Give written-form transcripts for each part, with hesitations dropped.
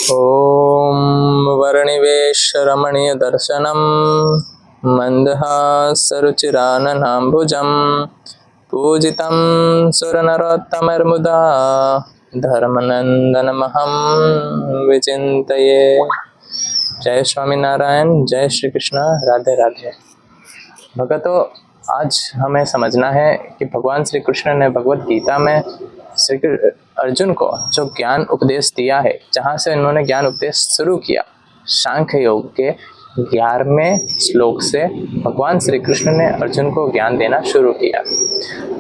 ॐ वर्णिवेशरमणीयदर्शनं मन्दहासरुचिराननाम्बुजं पूजितं सुरनरोत्तमैर्मुदा धर्मनन्दनमहं विचिन्तये। जय स्वामीनारायण, जय श्री कृष्ण, राधे राधे। भगतों, आज हमें समझना है कि भगवान श्री कृष्ण ने भगवत गीता में श्री अर्जुन को जो ज्ञान उपदेश दिया है, जहाँ से इन्होंने ज्ञान उपदेश शुरू किया, सांख्य योग के 11वें श्लोक से भगवान श्री कृष्ण ने अर्जुन को ज्ञान देना शुरू किया।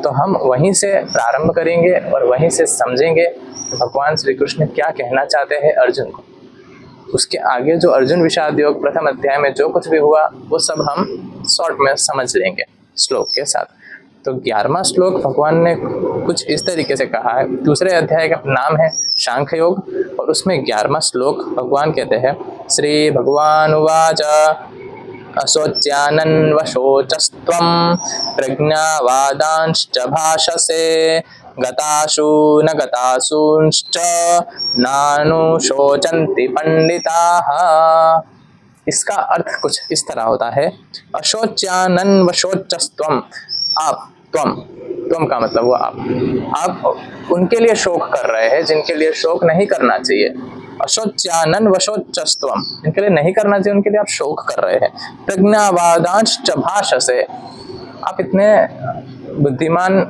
तो हम वहीं से प्रारंभ करेंगे और वहीं से समझेंगे भगवान श्री कृष्ण क्या कहना चाहते हैं अर्जुन को। उसके आगे जो अर्जुन विषाद योग प्रथम अध्याय में जो कुछ भी हुआ वो सब हम शॉर्ट में समझ लेंगे श्लोक के साथ। तो 11वां श्लोक भगवान ने कुछ इस तरीके से कहा है। दूसरे अध्याय का नाम है सांख्य योग और उसमें 11वां श्लोक भगवान कहते हैं, श्री भगवान उवाच अशोच्यानन्वशोचस्त्वं प्रज्ञावादांश्च भाषसे गतासु न गतासूंश्च नानुशोचन्ति पंडिताः। इसका अर्थ कुछ इस तरह होता है, अशोच्यानन्वशोचस्त्वं, आप, त्वम का मतलब वो आप उनके लिए शोक कर रहे हैं जिनके लिए शोक नहीं करना चाहिए। अशोच्यानन्वशोचस्त्वम, जिनके लिए नहीं करना चाहिए उनके लिए आप शोक कर रहे हैं। प्रज्ञावादांश्च भाषसे, आप इतने बुद्धिमान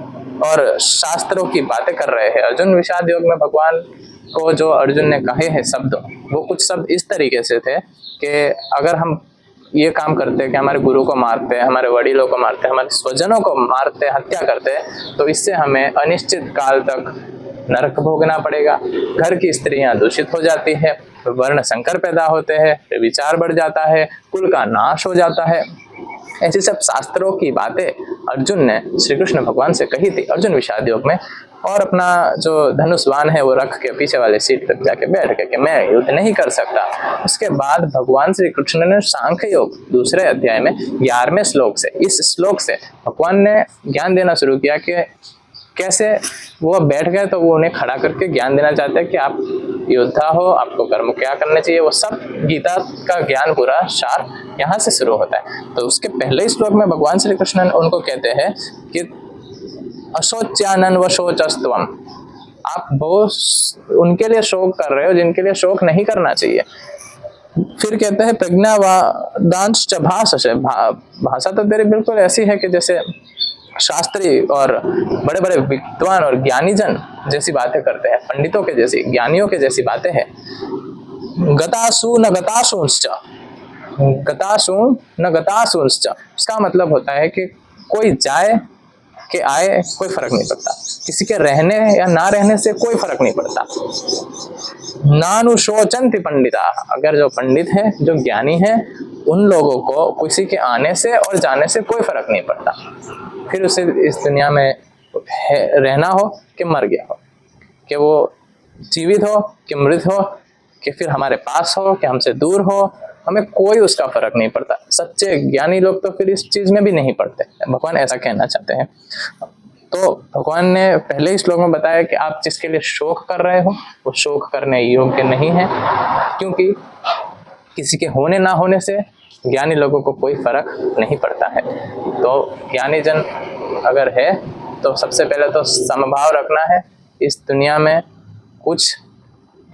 और शास्त्रों की बातें कर रहे हैं। अर्जुन विषाद योग में भगवान को जो अर्जुन ने कहे हैं शब्द, वो कुछ शब्द इस तरीके से थे कि अगर हम ये काम करते हैं कि हमारे गुरु को मारते हैं, हमारे वडीलों को मारते हैं, हमारे स्वजनों को मारते हैं, हत्या करते हैं, तो इससे हमें अनिश्चित काल तक नरक भोगना पड़ेगा। घर की स्त्रियां दूषित हो जाती है, वर्ण संकर पैदा होते हैं, विचार बढ़ जाता है, कुल का नाश हो जाता है। ऐसी सब शास्त्रों की बातें अर्जुन ने श्री कृष्ण भगवान से कही थी अर्जुन विषाद योग में। और अपना जो धनुष्वान है वो रख के पीछे वाले सीट पर जाके बैठ के कि मैं युद्ध नहीं कर सकता। उसके बाद भगवान श्री कृष्ण ने सांख्य योग दूसरे अध्याय में 11वें श्लोक से, इस श्लोक से भगवान ने ज्ञान देना शुरू किया कि कैसे वो बैठ गए तो वो उन्हें खड़ा करके ज्ञान देना चाहते हैं कि आप योद्धा हो, आपको कर्म क्या करने चाहिए। वो सब गीता का ज्ञान पूरा सार यहाँ से शुरू होता है। तो उसके पहले श्लोक में भगवान श्री कृष्ण उनको कहते हैं कि अशोच्यानन्वशोचस्त्वम, आप बहुत उनके लिए शोक कर रहे हो जिनके लिए शोक नहीं करना चाहिए। फिर कहते हैं प्रज्ञावादांश्च भाषसे, भाषा तो तेरी बिल्कुल ऐसी है कि जैसे शास्त्री और बड़े बड़े विद्वान और ज्ञानी जन जैसी बातें करते हैं, पंडितों के जैसी, ज्ञानियों के जैसी बातें हैं। गतासु न गतासूंश्च, गतासु न गतासूंश्च, उसका मतलब होता है कि कोई जाए कि आए कोई फर्क नहीं पड़ता, किसी के रहने या ना रहने से कोई फर्क नहीं पड़ता। नानुशोचन्ति पंडिता, अगर जो पंडित है, जो ज्ञानी है, उन लोगों को किसी के आने से और जाने से कोई फर्क नहीं पड़ता। फिर उसे इस दुनिया में रहना हो कि मर गया हो, कि वो जीवित हो कि मृत हो, कि फिर हमारे पास हो कि हमसे दूर हो, हमें कोई उसका फर्क नहीं पड़ता। सच्चे ज्ञानी लोग तो फिर इस चीज में भी नहीं पड़ते। भगवान ऐसा कहना चाहते हैं। तो भगवान ने पहले ही श्लोक में बताया कि आप जिसके लिए शोक कर रहे हो वो शोक करने योग्य नहीं है, क्योंकि किसी के होने ना होने से ज्ञानी लोगों को कोई फर्क नहीं पड़ता है। तो ज्ञानी जन अगर है तो सबसे पहले तो समभाव रखना है। इस दुनिया में कुछ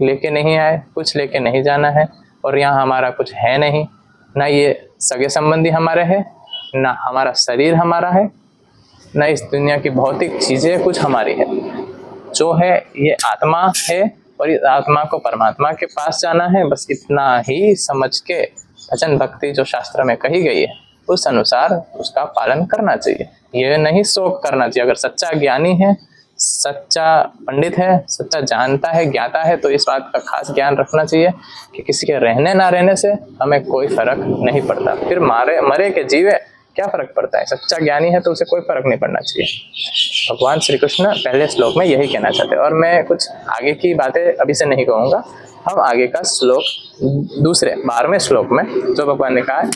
लेके नहीं आए, कुछ लेके नहीं जाना है, और यहाँ हमारा कुछ है नहीं, ना ये सगे संबंधी हमारे हैं, ना हमारा शरीर हमारा है, ना इस दुनिया की भौतिक चीजें कुछ हमारी है। जो है ये आत्मा है और इस आत्मा को परमात्मा के पास जाना है। बस इतना ही समझ के भजन भक्ति जो शास्त्र में कही गई है उस अनुसार उसका पालन करना चाहिए। ये नहीं शोक करना चाहिए। अगर सच्चा ज्ञानी है, सच्चा पंडित है, सच्चा जानता है, ज्ञाता है, तो इस बात का खास ज्ञान रखना चाहिए कि किसी के रहने ना रहने से हमें कोई फर्क नहीं पड़ता। फिर मरे के जीवे क्या फर्क पड़ता है। सच्चा ज्ञानी है तो उसे कोई फर्क नहीं पड़ना चाहिए। भगवान श्री कृष्ण पहले श्लोक में यही कहना चाहते हैं। और मैं कुछ आगे की बातें अभी से नहीं कहूँगा, हम आगे का श्लोक दूसरे 12वें श्लोक में जो भगवान ने कहा है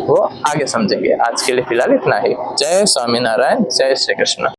वो आगे समझेंगे। आज के लिए फिलहाल इतना ही। जय स्वामीनारायण, जय श्री कृष्ण।